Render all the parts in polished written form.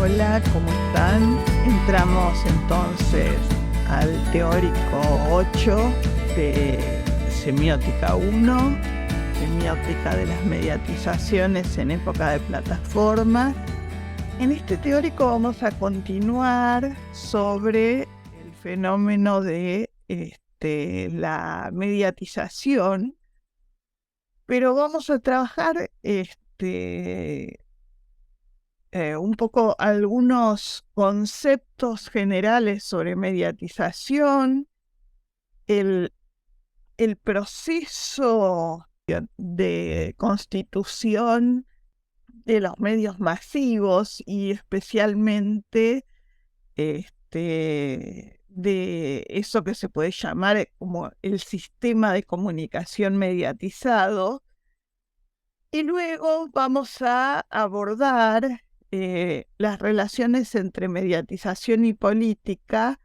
Hola, ¿cómo están? Entramos entonces al teórico 8 de Semiótica 1, Semiótica de las mediatizaciones en época de plataformas. En este teórico vamos a continuar sobre el fenómeno de la mediatización, pero vamos a trabajar un poco algunos conceptos generales sobre mediatización, el proceso de constitución de los medios masivos y especialmente de eso que se puede llamar como el sistema de comunicación mediatizado. Y luego vamos a abordar las relaciones entre mediatización y política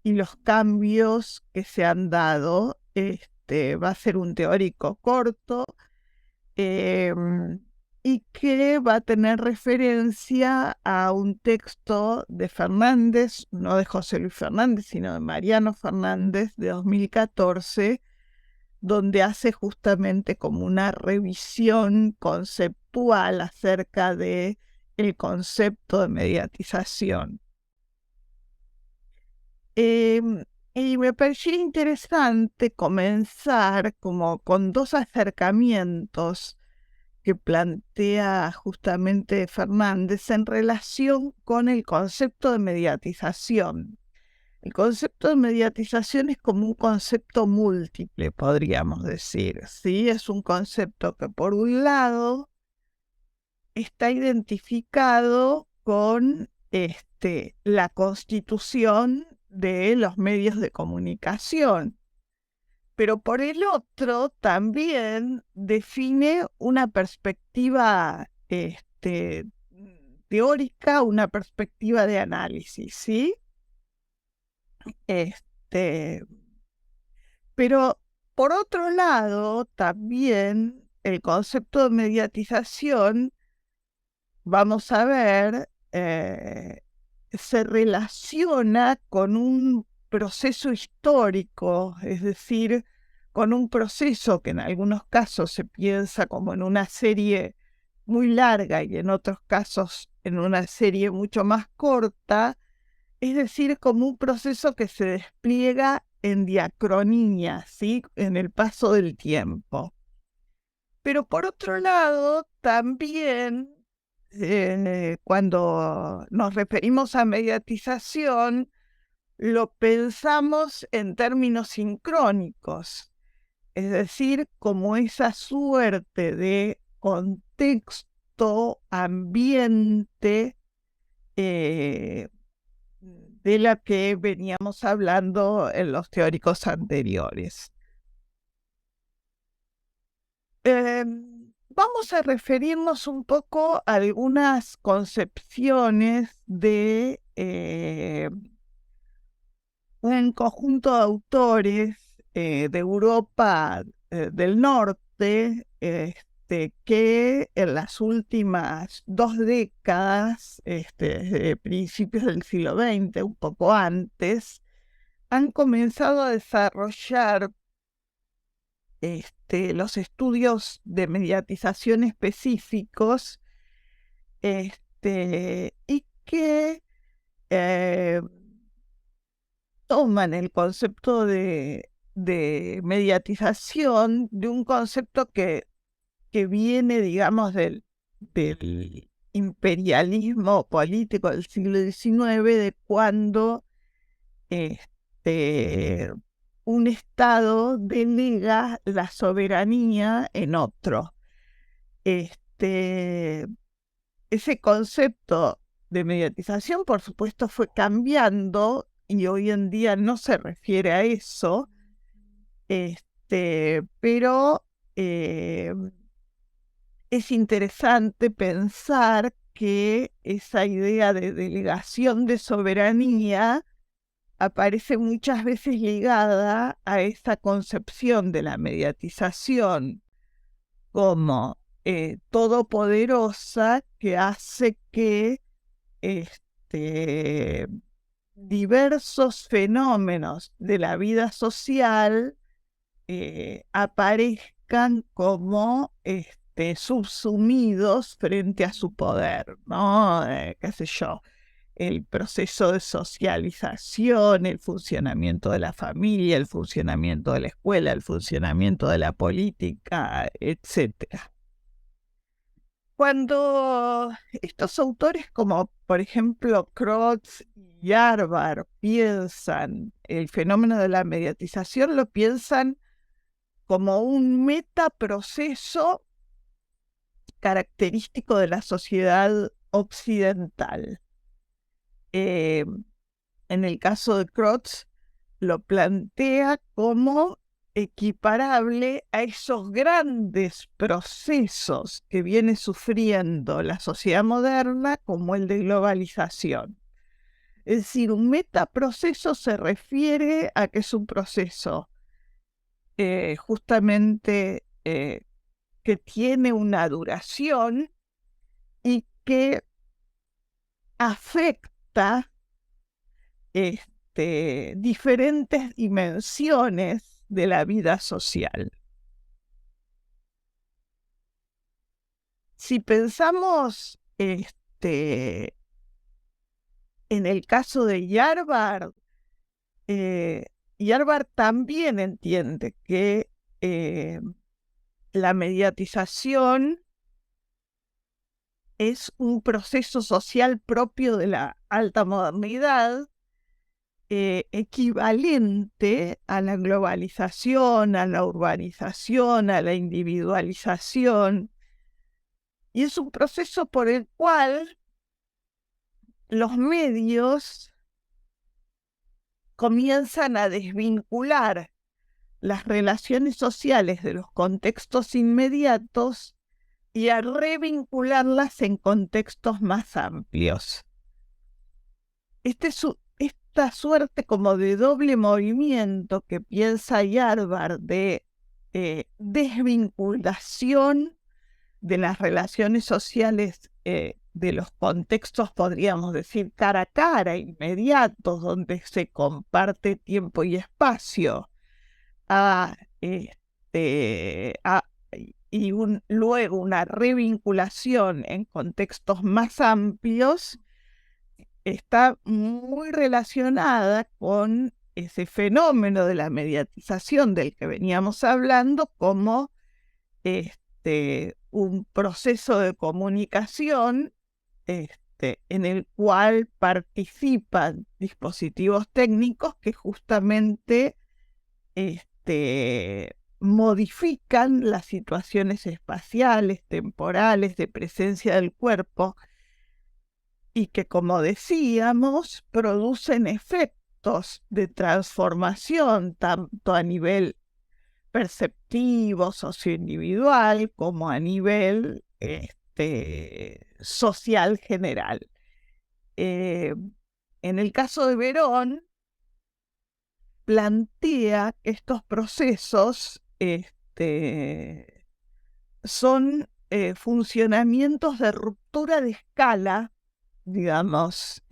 y los cambios que se han dado. Va a ser un teórico corto y que va a tener referencia a un texto de Fernández, no de José Luis Fernández, sino de Mariano Fernández, de 2014, donde hace justamente como una revisión conceptual acerca de el concepto de mediatización. Y me pareció interesante comenzar como con dos acercamientos que plantea justamente Fernández en relación con el concepto de mediatización. El concepto de mediatización es como un concepto múltiple, podríamos decir, ¿sí? Es un concepto que, por un lado, está identificado con la constitución de los medios de comunicación, pero por el otro también define una perspectiva teórica, una perspectiva de análisis, ¿sí? Pero por otro lado, también el concepto de mediatización, vamos a ver, se relaciona con un proceso histórico, es decir, con un proceso que en algunos casos se piensa como en una serie muy larga y en otros casos en una serie mucho más corta, es decir, como un proceso que se despliega en diacronía, ¿sí? En el paso del tiempo. Pero por otro lado, también cuando nos referimos a mediatización, lo pensamos en términos sincrónicos, es decir, como esa suerte de contexto, ambiente, de la que veníamos hablando en los teóricos anteriores. Vamos a referirnos un poco a algunas concepciones de un conjunto de autores de Europa del Norte, que en las últimas 2 décadas, principios del siglo XX, un poco antes, han comenzado a desarrollar los estudios de mediatización específicos, y que toman el concepto de mediatización de un concepto que viene, digamos, del imperialismo político del siglo XIX, de cuando un Estado delega la soberanía en otro. Ese concepto de mediatización, por supuesto, fue cambiando y hoy en día no se refiere a eso, pero es interesante pensar que esa idea de delegación de soberanía aparece muchas veces ligada a esta concepción de la mediatización como todopoderosa, que hace que diversos fenómenos de la vida social aparezcan como subsumidos frente a su poder, ¿no? Qué sé yo, el proceso de socialización, el funcionamiento de la familia, el funcionamiento de la escuela, el funcionamiento de la política, etcétera. Cuando estos autores, como por ejemplo Krotz y Yarbar, piensan el fenómeno de la mediatización, lo piensan como un metaproceso característico de la sociedad occidental. En el caso de Krotz, lo plantea como equiparable a esos grandes procesos que viene sufriendo la sociedad moderna, como el de globalización. Es decir, un metaproceso se refiere a que es un proceso justamente que tiene una duración y que afecta diferentes dimensiones de la vida social. Si pensamos en el caso de Yarbar, Yarbar también entiende que la mediatización es un proceso social propio de la alta modernidad, equivalente a la globalización, a la urbanización, a la individualización, y es un proceso por el cual los medios comienzan a desvincular las relaciones sociales de los contextos inmediatos y a revincularlas en contextos más amplios. Esta suerte como de doble movimiento que piensa Yarbar de desvinculación de las relaciones sociales de los contextos, podríamos decir, cara a cara, inmediatos, donde se comparte tiempo y espacio, y luego una revinculación en contextos más amplios, está muy relacionada con ese fenómeno de la mediatización del que veníamos hablando como un proceso de comunicación en el cual participan dispositivos técnicos que justamente modifican las situaciones espaciales, temporales, de presencia del cuerpo, y que, como decíamos, producen efectos de transformación tanto a nivel perceptivo, socioindividual, como a nivel social general. En el caso de Verón, plantea que estos procesos son funcionamientos de ruptura de escala, digamos.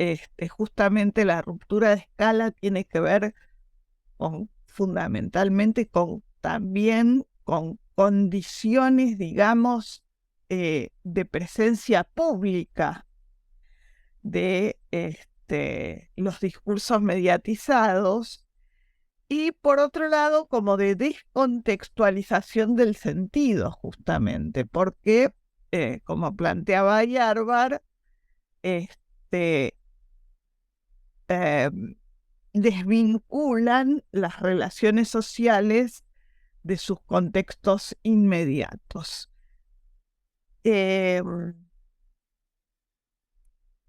Justamente la ruptura de escala tiene que ver fundamentalmente también con condiciones, digamos, de presencia pública de los discursos mediatizados, y por otro lado como de descontextualización del sentido, justamente, porque, como planteaba Yarbar, desvinculan las relaciones sociales de sus contextos inmediatos.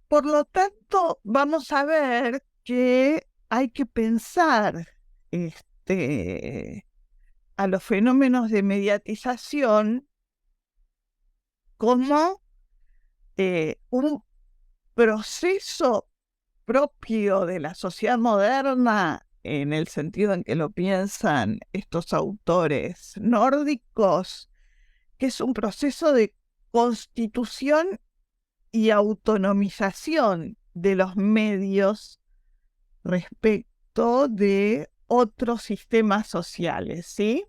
Por lo tanto, vamos a ver que hay que pensar a los fenómenos de mediatización como un proceso propio de la sociedad moderna, en el sentido en que lo piensan estos autores nórdicos, que es un proceso de constitución y autonomización de los medios respecto de otros sistemas sociales, ¿sí?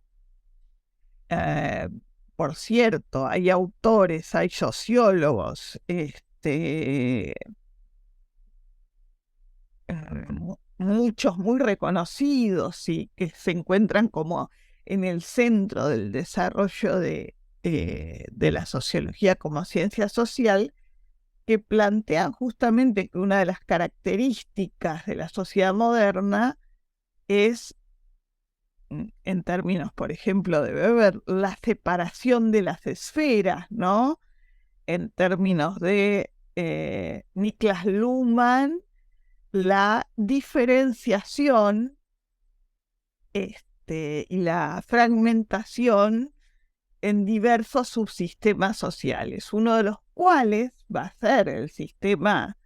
Por cierto, hay autores, hay sociólogos, muchos muy reconocidos y que se encuentran como en el centro del desarrollo de la sociología como ciencia social, que plantean justamente que una de las características de la sociedad moderna es, en términos, por ejemplo, de Weber, la separación de las esferas, ¿no? En términos de Niklas Luhmann, la diferenciación y la fragmentación en diversos subsistemas sociales, uno de los cuales va a ser el sistema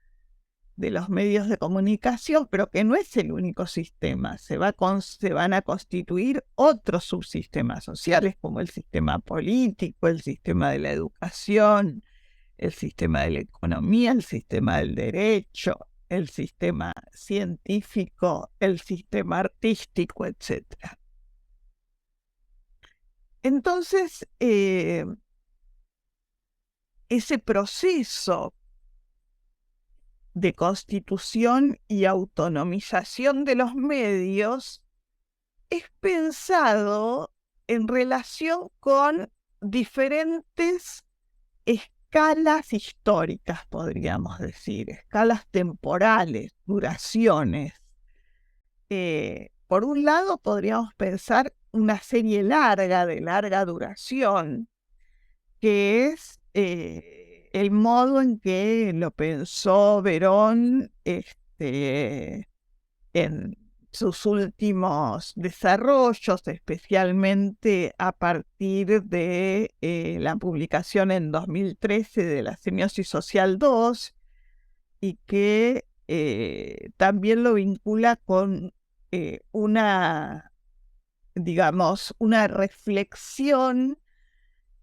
de los medios de comunicación, pero que no es el único sistema. Se van a constituir otros subsistemas sociales como el sistema político, el sistema de la educación, el sistema de la economía, el sistema del derecho, el sistema científico, el sistema artístico, etc. Entonces, ese proceso de constitución y autonomización de los medios es pensado en relación con diferentes escalas históricas, podríamos decir, escalas temporales, duraciones. Por un lado, podríamos pensar una serie larga, de larga duración, que es el modo en que lo pensó Verón en sus últimos desarrollos, especialmente a partir de la publicación en 2013 de la Semiosis Social 2, y que también lo vincula con digamos, una reflexión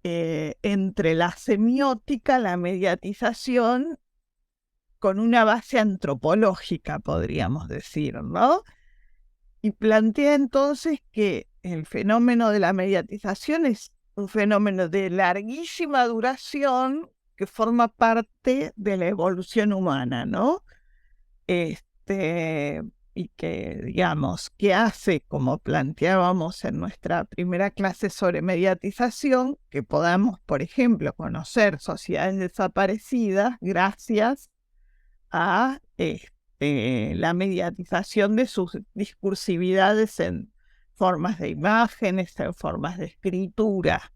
entre la semiótica, la mediatización, con una base antropológica, podríamos decir, ¿no? Y plantea entonces que el fenómeno de la mediatización es un fenómeno de larguísima duración que forma parte de la evolución humana, ¿no? Y que, digamos, que hace, como planteábamos en nuestra primera clase sobre mediatización, que podamos, por ejemplo, conocer sociedades desaparecidas gracias a la mediatización de sus discursividades en formas de imágenes, en formas de escritura.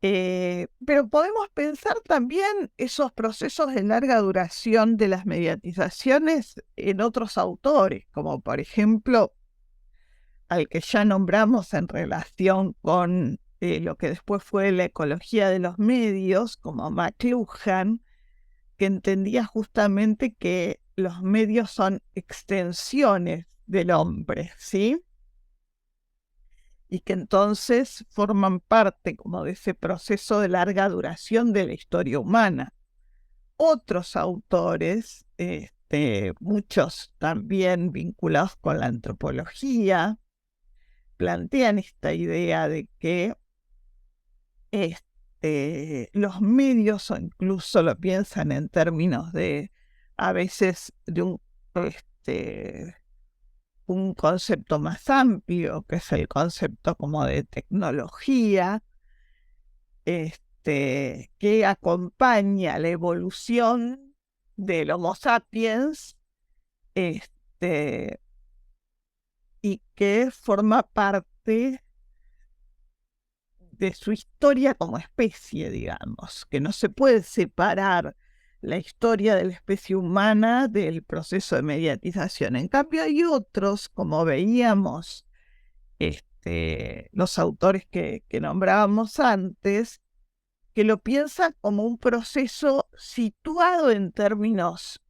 Pero podemos pensar también esos procesos de larga duración de las mediatizaciones en otros autores, como por ejemplo al que ya nombramos en relación con lo que después fue la ecología de los medios, como McLuhan, que entendía justamente que los medios son extensiones del hombre, ¿sí? Y que entonces forman parte como de ese proceso de larga duración de la historia humana. Otros autores, muchos también vinculados con la antropología, plantean esta idea de que los medios, o incluso lo piensan en términos de, a veces, de un concepto más amplio, que es el concepto como de tecnología, que acompaña la evolución del Homo sapiens, y que forma parte de su historia como especie, digamos, que no se puede separar la historia de la especie humana del proceso de mediatización. En cambio, hay otros, como veíamos, los autores que nombrábamos antes, que lo piensan como un proceso situado en términos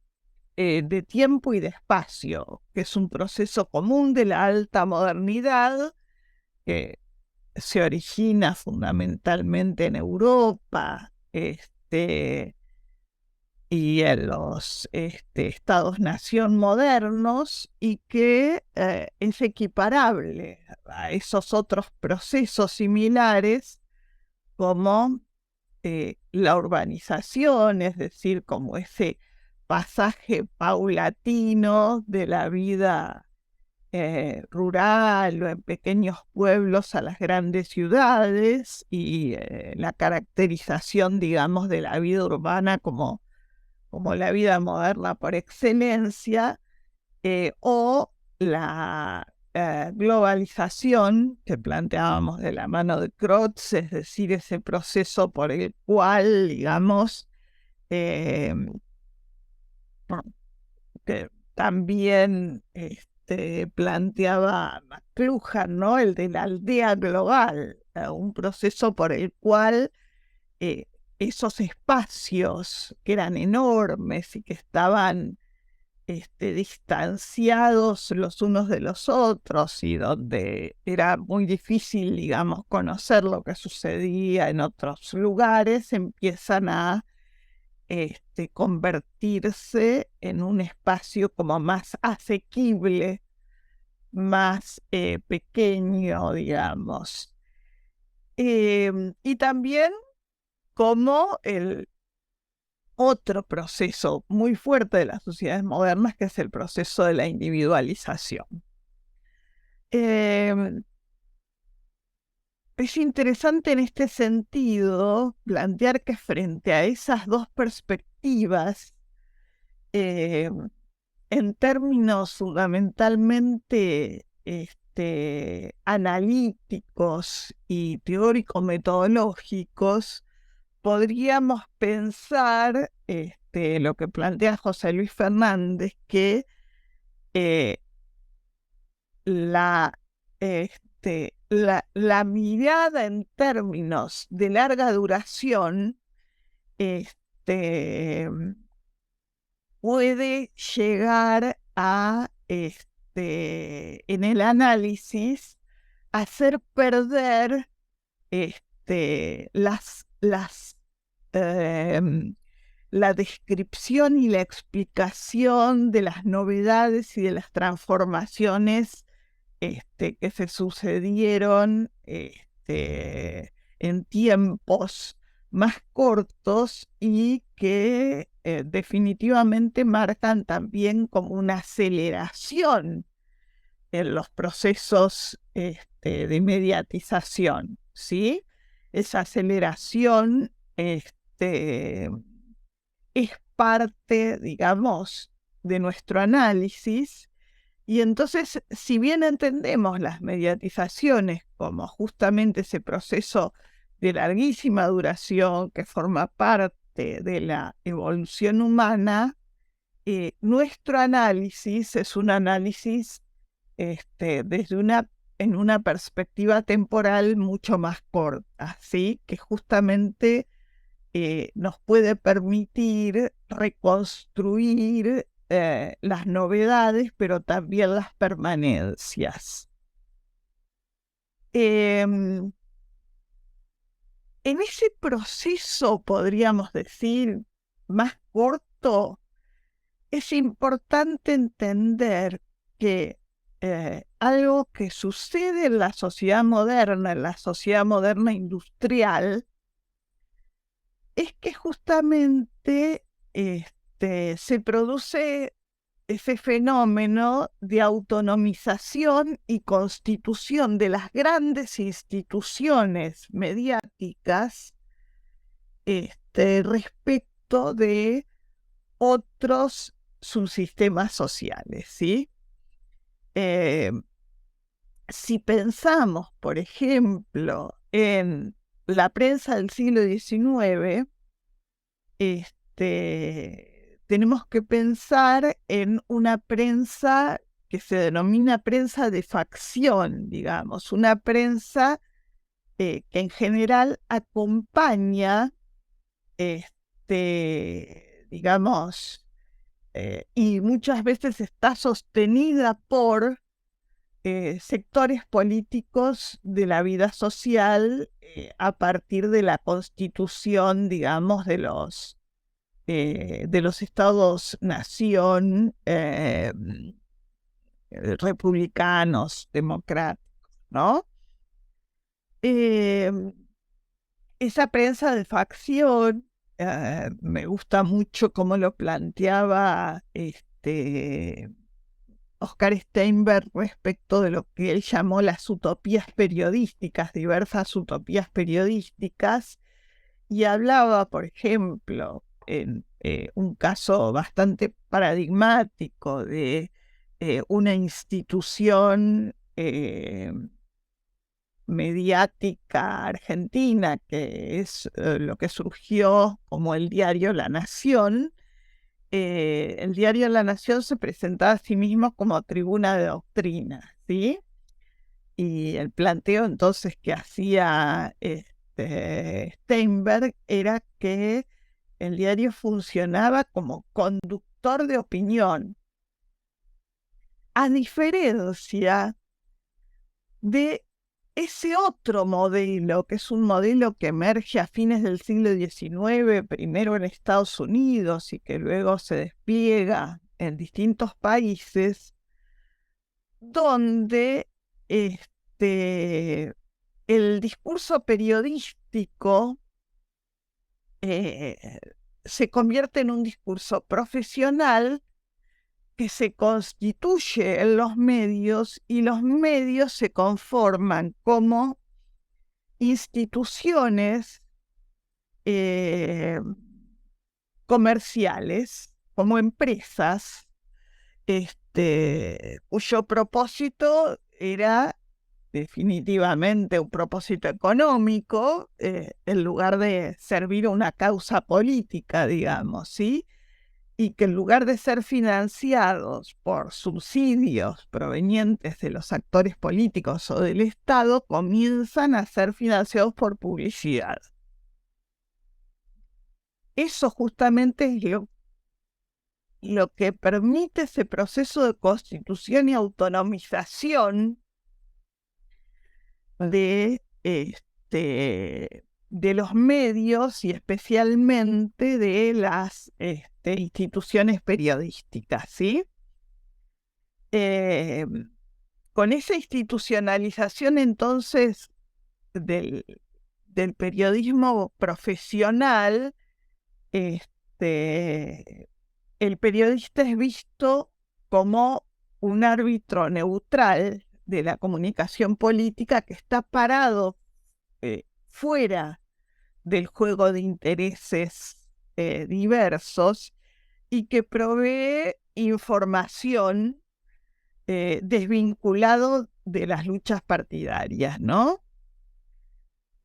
de tiempo y de espacio, que es un proceso común de la alta modernidad, que se origina fundamentalmente en Europa, y en los estados-nación modernos, y que es equiparable a esos otros procesos similares como la urbanización, es decir, como ese pasaje paulatino de la vida rural o en pequeños pueblos a las grandes ciudades, y la caracterización, digamos, de la vida urbana como la vida moderna por excelencia, o la globalización que planteábamos de la mano de Crotz, es decir, ese proceso por el cual, digamos, eh, que también planteaba McLuhan, ¿no? El de la aldea global, un proceso por el cual eh, esos espacios que eran enormes y que estaban distanciados los unos de los otros, y donde era muy difícil, digamos, conocer lo que sucedía en otros lugares, empiezan a convertirse en un espacio como más asequible, más pequeño, digamos. Y también como el otro proceso muy fuerte de las sociedades modernas, que es el proceso de la individualización. Eh, es interesante en este sentido plantear que frente a esas dos perspectivas, eh, en términos fundamentalmente analíticos y teórico-metodológicos, podríamos pensar lo que plantea José Luis Fernández, que eh, la, la mirada en términos de larga duración puede llegar a, en el análisis, hacer perder em, la descripción y la explicación de las novedades y de las transformaciones que se sucedieron en tiempos más cortos, y que definitivamente marcan también como una aceleración en los procesos de mediatización, ¿sí? Esa aceleración es parte, digamos, de nuestro análisis. Y entonces, si bien entendemos las mediatizaciones como justamente ese proceso de larguísima duración que forma parte de la evolución humana, nuestro análisis es un análisis en una perspectiva temporal mucho más corta, ¿sí? Que justamente nos puede permitir reconstruir las novedades, pero también las permanencias. En ese proceso, podríamos decir, más corto, es importante entender que algo que sucede en la sociedad moderna industrial, es que justamente se produce ese fenómeno de autonomización y constitución de las grandes instituciones mediáticas respecto de otros subsistemas sociales, ¿sí? Si pensamos, por ejemplo, en la prensa del siglo XIX, tenemos que pensar en una prensa que se denomina prensa de facción, digamos, una prensa que en general acompaña, digamos, y muchas veces está sostenida por sectores políticos de la vida social a partir de la constitución, digamos, de los estados-nación republicanos, democráticos, ¿no? Eh, Esa prensa de facción, me gusta mucho cómo lo planteaba Oscar Steinberg respecto de lo que él llamó las utopías periodísticas, diversas utopías periodísticas, y hablaba, por ejemplo, en un caso bastante paradigmático de una institución mediática argentina, que es lo que surgió como el diario La Nación. El diario La Nación se presentaba a sí mismo como tribuna de doctrina, ¿sí? Y el planteo entonces que hacía Steinberg era que el diario funcionaba como conductor de opinión, a diferencia de ese otro modelo, que es un modelo que emerge a fines del siglo XIX, primero en Estados Unidos y que luego se despliega en distintos países, donde el discurso periodístico eh, se convierte en un discurso profesional que se constituye en los medios, y los medios se conforman como instituciones comerciales, como empresas, cuyo propósito era definitivamente un propósito económico, en lugar de servir a una causa política, digamos, ¿sí? Y que en lugar de ser financiados por subsidios provenientes de los actores políticos o del Estado, comienzan a ser financiados por publicidad. Eso justamente es lo que permite ese proceso de constitución y autonomización de, de los medios, y especialmente de las instituciones periodísticas, ¿sí? Con esa institucionalización entonces del, del periodismo profesional, el periodista es visto como un árbitro neutral de la comunicación política que está parado fuera del juego de intereses diversos, y que provee información desvinculado de las luchas partidarias, ¿no?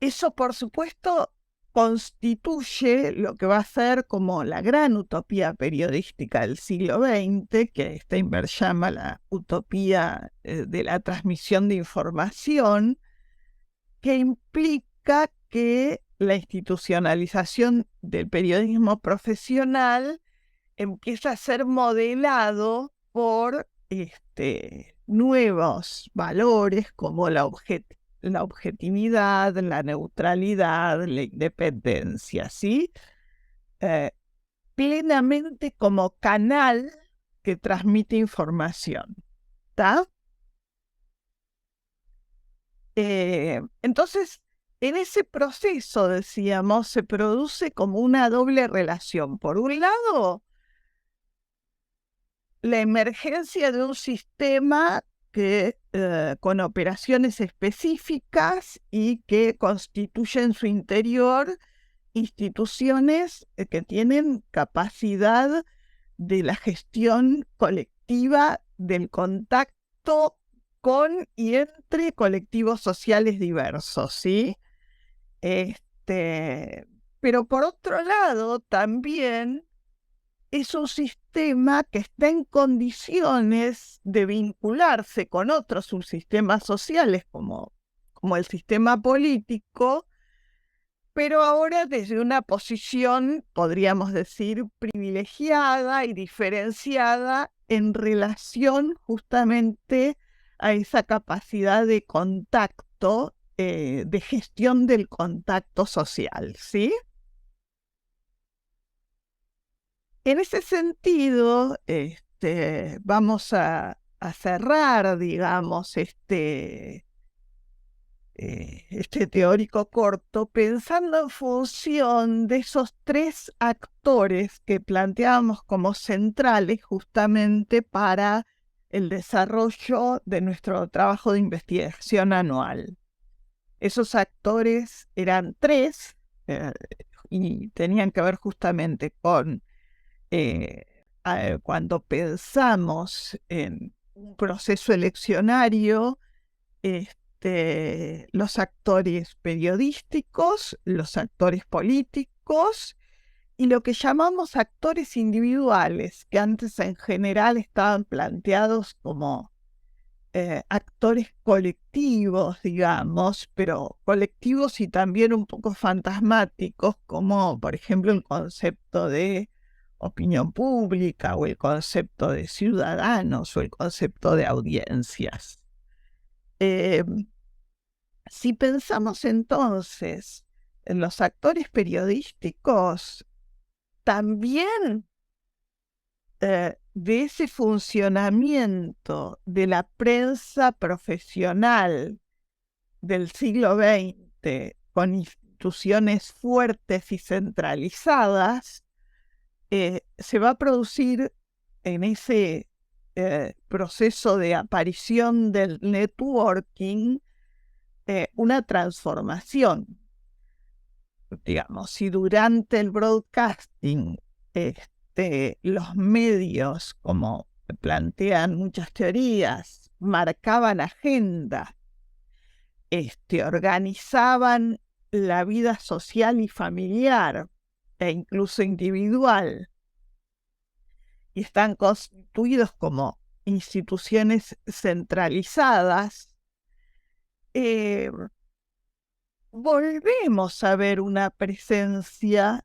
Eso, por supuesto, constituye lo que va a ser como la gran utopía periodística del siglo XX, que Steinberg llama la utopía de la transmisión de información, que implica que la institucionalización del periodismo profesional empieza a ser modelado por nuevos valores como la objetividad, la neutralidad, la independencia, ¿sí? Plenamente como canal que transmite información, ¿está? Entonces, en ese proceso, decíamos, se produce como una doble relación. Por un lado, la emergencia de un sistema que, con operaciones específicas y que constituye en su interior instituciones que tienen capacidad de la gestión colectiva del contacto con y entre colectivos sociales diversos, ¿sí? Pero por otro lado, también es un sistema que está en condiciones de vincularse con otros subsistemas sociales, como el sistema político, pero ahora desde una posición, podríamos decir, privilegiada y diferenciada en relación justamente a esa capacidad de contacto, de gestión del contacto social, ¿sí? En ese sentido, vamos a cerrar, digamos, este teórico corto, pensando en función de esos tres actores que planteábamos como centrales justamente para el desarrollo de nuestro trabajo de investigación anual. Esos actores eran tres y tenían que ver justamente con cuando pensamos en un proceso eleccionario, los actores periodísticos, los actores políticos y lo que llamamos actores individuales, que antes en general estaban planteados como actores colectivos, digamos, pero colectivos y también un poco fantasmáticos, como por ejemplo el concepto de opinión pública o el concepto de ciudadanos o el concepto de audiencias. Si pensamos entonces en los actores periodísticos, también de ese funcionamiento de la prensa profesional del siglo XX con instituciones fuertes y centralizadas, se va a producir en ese proceso de aparición del networking una transformación. Digamos, si durante el broadcasting los medios, como plantean muchas teorías, marcaban agenda, organizaban la vida social y familiar e incluso individual, y están constituidos como instituciones centralizadas, volvemos a ver una presencia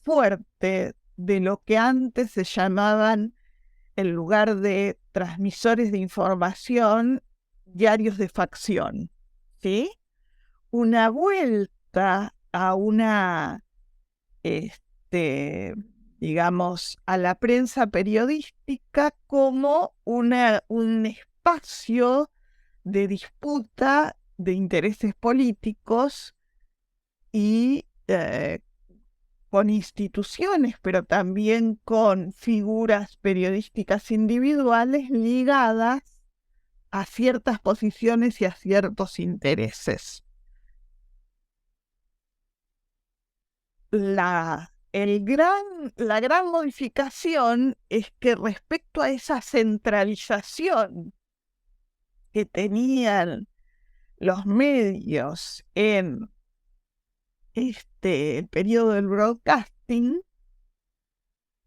fuerte de lo que antes se llamaban, en lugar de transmisores de información, diarios de facción, ¿sí? Una vuelta a una, digamos, a la prensa periodística como un espacio de disputa de intereses políticos y con instituciones, pero también con figuras periodísticas individuales ligadas a ciertas posiciones y a ciertos intereses. La gran modificación es que respecto a esa centralización que tenían los medios en el periodo del broadcasting,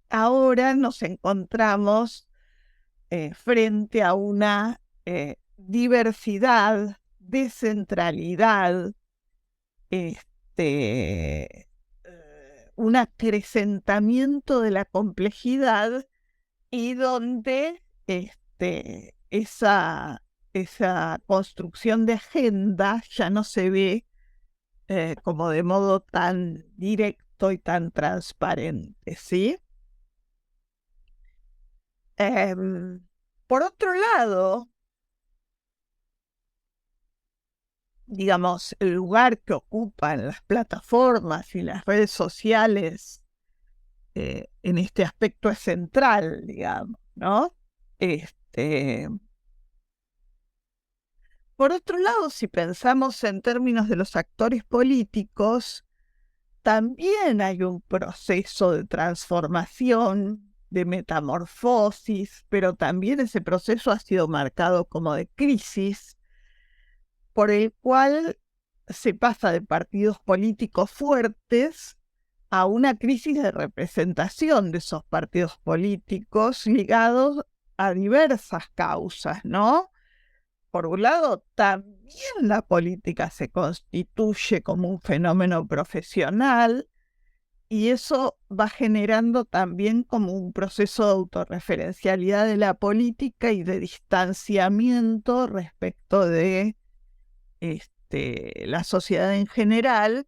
ahora nos encontramos frente a una diversidad, descentralidad, un acrecentamiento de la complejidad y donde esa construcción de agenda ya no se ve como de modo tan directo y tan transparente, ¿sí? Por otro lado, digamos, el lugar que ocupan las plataformas y las redes sociales en este aspecto es central, digamos, ¿no? Por otro lado, si pensamos en términos de los actores políticos, también hay un proceso de transformación, de metamorfosis, pero también ese proceso ha sido marcado como de crisis, por el cual se pasa de partidos políticos fuertes a una crisis de representación de esos partidos políticos ligados a diversas causas, ¿no? Por un lado, también la política se constituye como un fenómeno profesional y eso va generando también como un proceso de autorreferencialidad de la política y de distanciamiento respecto de la sociedad en general,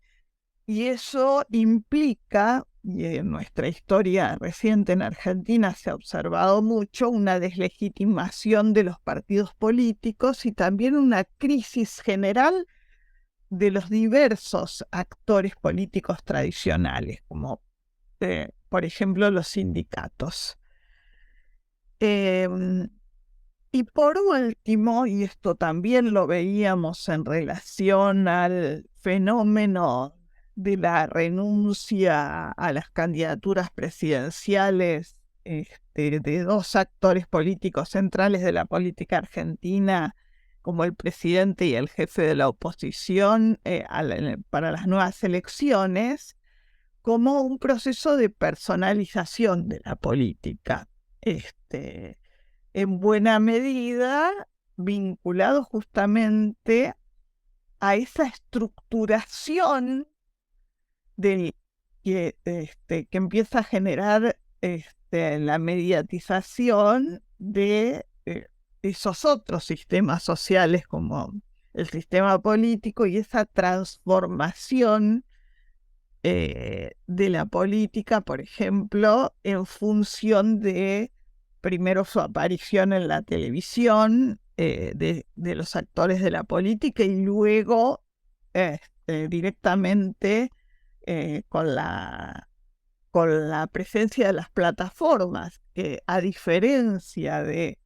y eso implica, y en nuestra historia reciente en Argentina se ha observado mucho, una deslegitimación de los partidos políticos y también una crisis general de los diversos actores políticos tradicionales, como por ejemplo los sindicatos. Y por último, y esto también lo veíamos en relación al fenómeno de la renuncia a las candidaturas presidenciales de dos actores políticos centrales de la política argentina, como el presidente y el jefe de la oposición, para las nuevas elecciones, como un proceso de personalización de la política. En buena medida vinculado justamente a esa estructuración que empieza a generar la mediatización de esos otros sistemas sociales como el sistema político y esa transformación de la política, por ejemplo, en función de primero su aparición en la televisión de los actores de la política y luego directamente con la presencia de las plataformas, que a diferencia de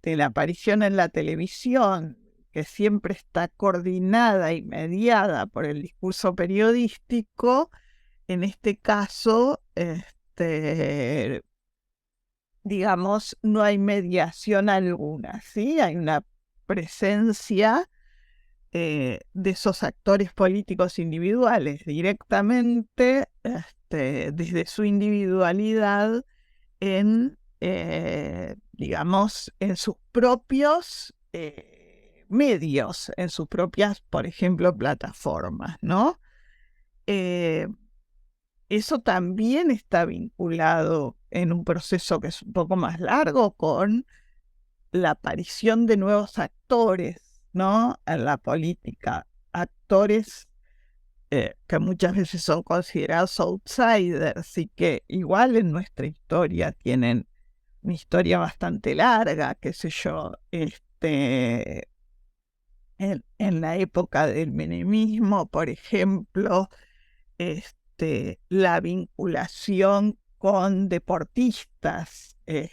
la aparición en la televisión, que siempre está coordinada y mediada por el discurso periodístico, en este caso, digamos, no hay mediación alguna, ¿sí? Hay una presencia de esos actores políticos individuales directamente, desde su individualidad en, digamos, en sus propios medios, en sus propias, por ejemplo, plataformas, ¿no? Eso también está vinculado en un proceso que es un poco más largo con la aparición de nuevos actores, ¿no? En la política, actores que muchas veces son considerados outsiders y que igual en nuestra historia tienen una historia bastante larga, qué sé yo, en la época del menemismo, por ejemplo, la vinculación con deportistas que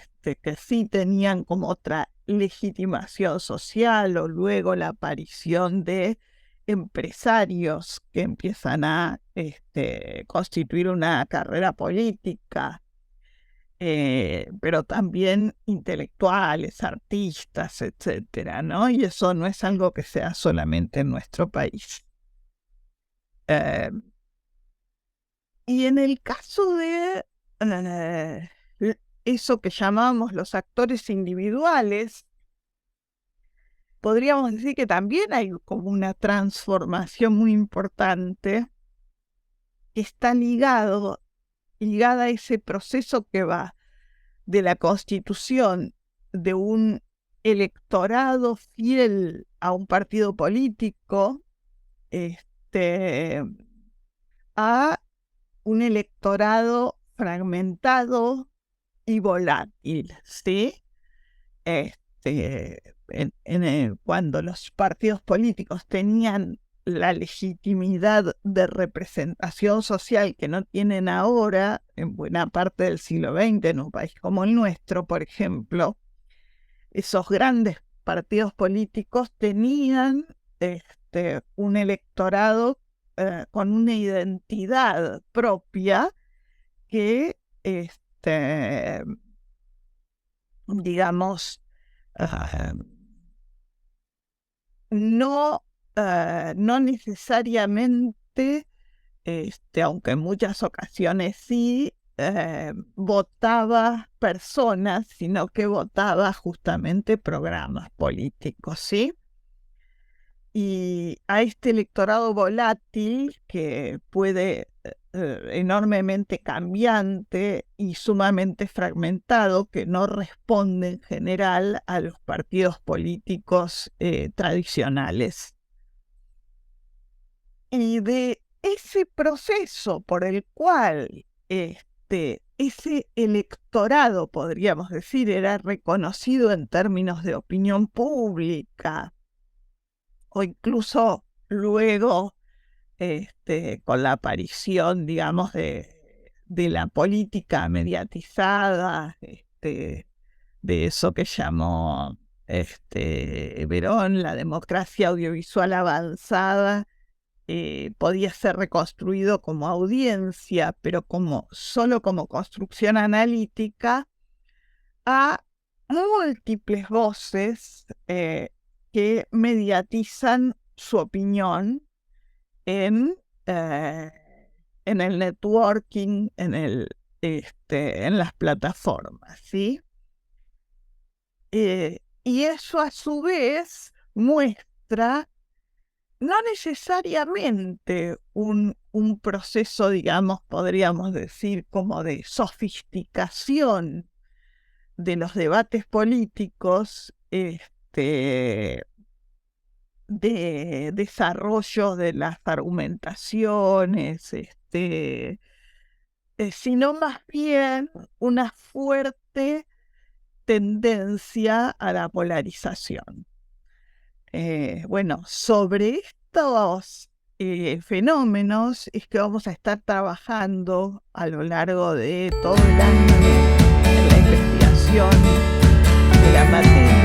sí tenían como otra legitimación social, o luego la aparición de empresarios que empiezan a constituir una carrera política, pero también intelectuales, artistas, etcétera, ¿no? Y eso no es algo que sea solamente en nuestro país. Eh, y en el caso de eso que llamamos los actores individuales, podríamos decir que también hay como una transformación muy importante que está ligada a ese proceso que va de la constitución de un electorado fiel a un partido político a un electorado fragmentado y volátil, ¿sí? Cuando los partidos políticos tenían la legitimidad de representación social que no tienen ahora en buena parte del siglo XX en un país como el nuestro, por ejemplo, esos grandes partidos políticos tenían un electorado con una identidad propia que, digamos, no, no necesariamente, aunque en muchas ocasiones sí, votaba personas, sino que votaba justamente programas políticos, ¿sí? y a este electorado volátil que puede enormemente cambiante y sumamente fragmentado, que no responde en general a los partidos políticos tradicionales. Y de ese proceso por el cual ese electorado, podríamos decir, era reconocido en términos de opinión pública, o incluso luego con la aparición, digamos, de la política mediatizada, de eso que llamó Verón, la democracia audiovisual avanzada, podía ser reconstruido como audiencia, pero solo como construcción analítica, a múltiples voces que mediatizan su opinión en, eh, en el networking, en las plataformas, ¿sí? Y eso a su vez muestra no necesariamente un proceso, digamos, podríamos decir, como de sofisticación de los debates políticos, de desarrollo de las argumentaciones, sino más bien una fuerte tendencia a la polarización. Bueno, sobre estos fenómenos es que vamos a estar trabajando a lo largo de todo el año en la investigación de la materia.